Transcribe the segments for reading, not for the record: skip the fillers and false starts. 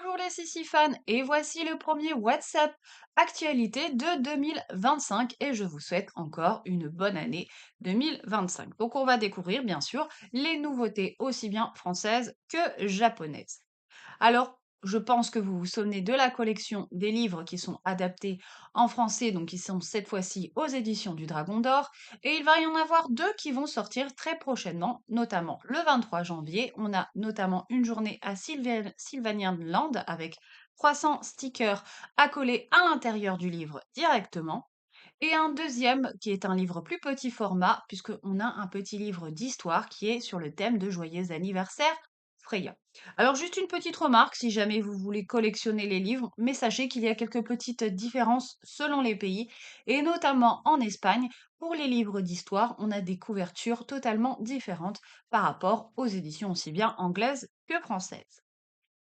Bonjour les Sisifans et voici le premier WhatsApp actualité de 2025 et je vous souhaite encore une bonne année 2025. Donc on va découvrir bien sûr les nouveautés aussi bien françaises que japonaises. Alors, je pense que vous vous souvenez de la collection des livres qui sont adaptés en français, donc qui sont cette fois-ci aux éditions du Dragon d'Or. Et il va y en avoir deux qui vont sortir très prochainement, notamment le 23 janvier. On a notamment une journée à Sylvanian Land avec 300 stickers à coller à l'intérieur du livre directement. Et un deuxième qui est un livre plus petit format, puisqu'on a un petit livre d'histoire qui est sur le thème de Joyeux anniversaire Freya. Alors juste une petite remarque, si jamais vous voulez collectionner les livres, mais sachez qu'il y a quelques petites différences selon les pays, et notamment en Espagne, pour les livres d'histoire, on a des couvertures totalement différentes par rapport aux éditions aussi bien anglaises que françaises.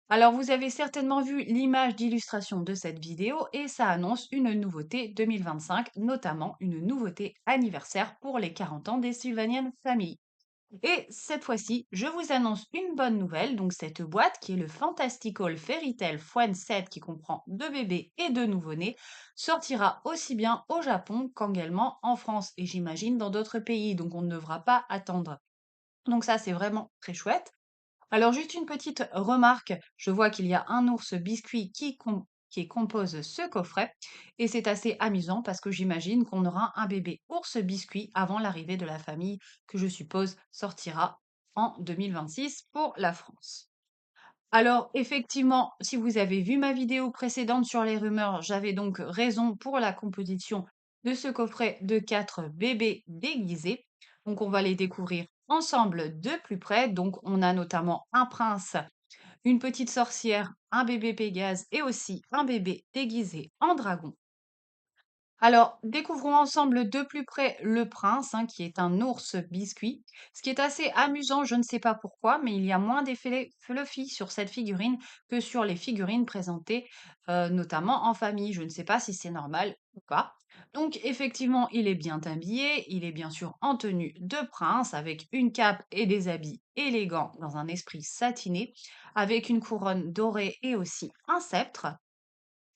Alors, vous avez certainement vu l'image d'illustration de cette vidéo et ça annonce une nouveauté 2025, notamment une nouveauté anniversaire pour les 40 ans des Sylvanian Family. Et cette fois-ci, je vous annonce une bonne nouvelle, donc cette boîte qui est le Fantastical Fairy Tale Friends Set qui comprend deux bébés et deux nouveau-nés, sortira aussi bien au Japon qu'également en France et j'imagine dans d'autres pays, donc on ne devra pas attendre. Donc ça, c'est vraiment très chouette. Alors juste une petite remarque, je vois qu'il y a un ours biscuit qui compose ce coffret et c'est assez amusant parce que j'imagine qu'on aura un bébé ours biscuit avant l'arrivée de la famille que je suppose sortira en 2026 pour la France. Alors effectivement, si vous avez vu ma vidéo précédente sur les rumeurs, j'avais donc raison pour la composition de ce coffret de 4 bébés déguisés. Donc on va les découvrir ensemble de plus près. Donc on a notamment un prince, une petite sorcière, un bébé Pégase et aussi un bébé déguisé en dragon. Alors, découvrons ensemble de plus près le prince, hein, qui est un ours biscuit. Ce qui est assez amusant, je ne sais pas pourquoi, mais il y a moins d'effets fluffy sur cette figurine que sur les figurines présentées, notamment en famille. Je ne sais pas si c'est normal ou pas. Donc, effectivement, il est bien habillé, il est bien sûr en tenue de prince, avec une cape et des habits élégants dans un esprit satiné, avec une couronne dorée et aussi un sceptre.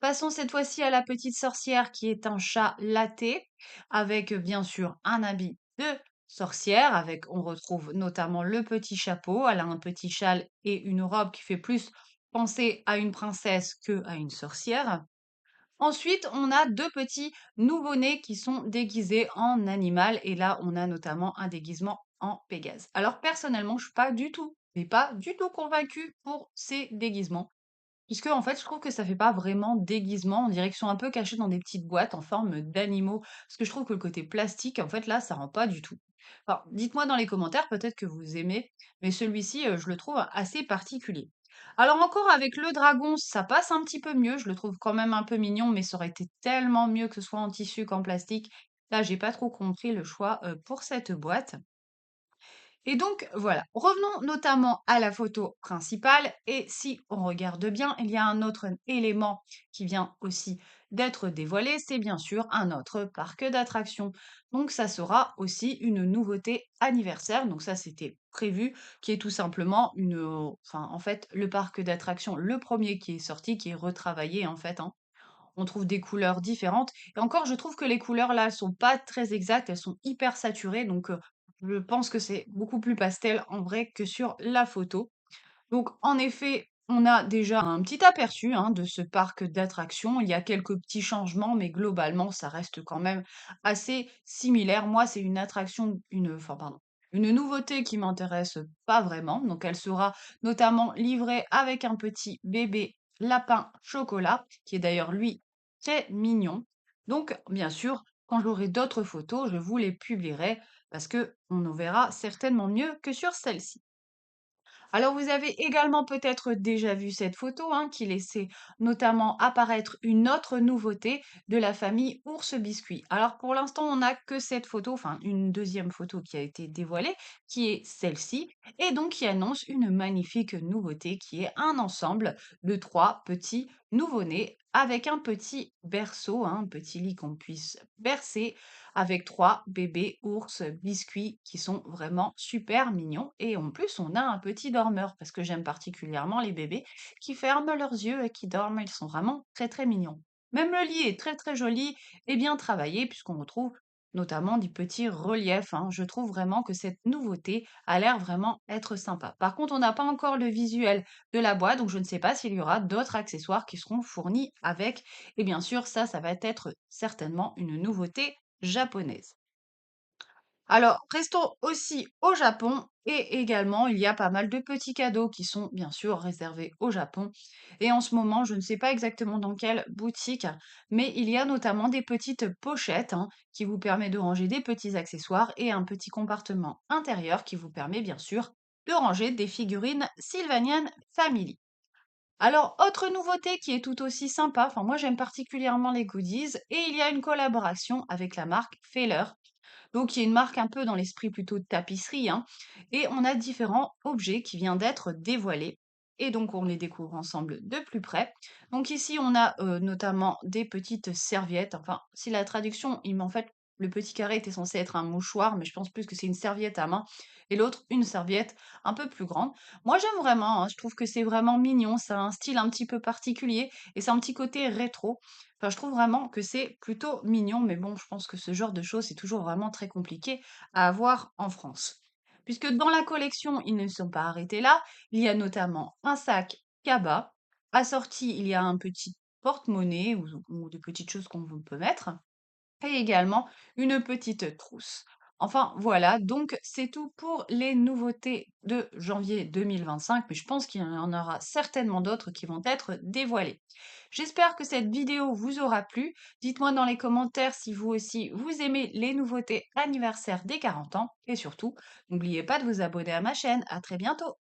Passons cette fois-ci à la petite sorcière qui est un chat laté avec bien sûr un habit de sorcière avec on retrouve notamment le petit chapeau, elle a un petit châle et une robe qui fait plus penser à une princesse que à une sorcière. Ensuite, on a deux petits nouveau-nés qui sont déguisés en animal et là on a notamment un déguisement en Pégase. Alors personnellement, je suis pas du tout, mais pas du tout convaincue pour ces déguisements. Puisque, en fait, je trouve que ça fait pas vraiment déguisement. On dirait qu'ils sont un peu cachés dans des petites boîtes en forme d'animaux. Parce que je trouve que le côté plastique, en fait, là, ça rend pas du tout. Alors, dites-moi dans les commentaires, peut-être que vous aimez, mais celui-ci, je le trouve assez particulier. Alors encore avec le dragon, ça passe un petit peu mieux. Je le trouve quand même un peu mignon, mais ça aurait été tellement mieux que ce soit en tissu qu'en plastique. Là, j'ai pas trop compris le choix pour cette boîte. Et donc, voilà. Revenons notamment à la photo principale. Et si on regarde bien, il y a un autre élément qui vient aussi d'être dévoilé, c'est bien sûr un autre parc d'attractions. Donc, ça sera aussi une nouveauté anniversaire. Donc, ça, c'était prévu, qui est tout simplement enfin, en fait, le parc d'attractions, le premier qui est sorti, qui est retravaillé, en fait, hein. On trouve des couleurs différentes. Et encore, je trouve que les couleurs là, elles sont pas très exactes, elles sont hyper saturées. Donc, je pense que c'est beaucoup plus pastel en vrai que sur la photo. Donc, en effet, on a déjà un petit aperçu hein, de ce parc d'attractions. Il y a quelques petits changements, mais globalement, ça reste quand même assez similaire. Moi, c'est une attraction, enfin, pardon, une nouveauté qui m'intéresse pas vraiment. Donc, elle sera notamment livrée avec un petit bébé lapin chocolat, qui est d'ailleurs lui très mignon. Donc, bien sûr, quand j'aurai d'autres photos, je vous les publierai parce que on en verra certainement mieux que sur celle-ci. Alors, vous avez également peut-être déjà vu cette photo hein, qui laissait notamment apparaître une autre nouveauté de la famille Ours Biscuit. Alors, pour l'instant, on n'a que cette photo, enfin une deuxième photo qui a été dévoilée, qui est celle-ci, et donc qui annonce une magnifique nouveauté qui est un ensemble de trois petits nouveau-né avec un petit berceau, hein, un petit lit qu'on puisse bercer avec 3 bébés ours biscuits qui sont vraiment super mignons et en plus on a un petit dormeur parce que j'aime particulièrement les bébés qui ferment leurs yeux et qui dorment, ils sont vraiment très très mignons. Même le lit est très très joli et bien travaillé puisqu'on retrouve notamment des petits reliefs, hein. Je trouve vraiment que cette nouveauté a l'air vraiment être sympa. Par contre, on n'a pas encore le visuel de la boîte, donc je ne sais pas s'il y aura d'autres accessoires qui seront fournis avec. Et bien sûr, ça va être certainement une nouveauté japonaise. Alors, restons aussi au Japon et également, il y a pas mal de petits cadeaux qui sont bien sûr réservés au Japon. Et en ce moment, je ne sais pas exactement dans quelle boutique, mais il y a notamment des petites pochettes hein, qui vous permettent de ranger des petits accessoires et un petit compartiment intérieur qui vous permet bien sûr de ranger des figurines Sylvanian Family. Alors, autre nouveauté qui est tout aussi sympa, enfin moi j'aime particulièrement les goodies, et il y a une collaboration avec la marque Feller donc, il y a une marque un peu dans l'esprit plutôt de tapisserie, hein, et on a différents objets qui viennent d'être dévoilés. Et donc, on les découvre ensemble de plus près. Donc, ici, on a notamment des petites serviettes. Enfin, si la traduction, en fait, le petit carré était censé être un mouchoir, mais je pense plus que c'est une serviette à main. Et l'autre, une serviette un peu plus grande. Moi, j'aime vraiment, hein, je trouve que c'est vraiment mignon. Ça a un style un petit peu particulier et c'est un petit côté rétro. Enfin, je trouve vraiment que c'est plutôt mignon, mais bon, je pense que ce genre de choses, c'est toujours vraiment très compliqué à avoir en France. Puisque dans la collection, ils ne sont pas arrêtés là, il y a notamment un sac Kaba. Assorti, il y a un petit porte-monnaie ou des petites choses qu'on peut mettre et également une petite trousse. Enfin voilà, donc c'est tout pour les nouveautés de janvier 2025, mais je pense qu'il y en aura certainement d'autres qui vont être dévoilées. J'espère que cette vidéo vous aura plu. Dites-moi dans les commentaires si vous aussi vous aimez les nouveautés anniversaires des 40 ans et surtout, n'oubliez pas de vous abonner à ma chaîne. À très bientôt!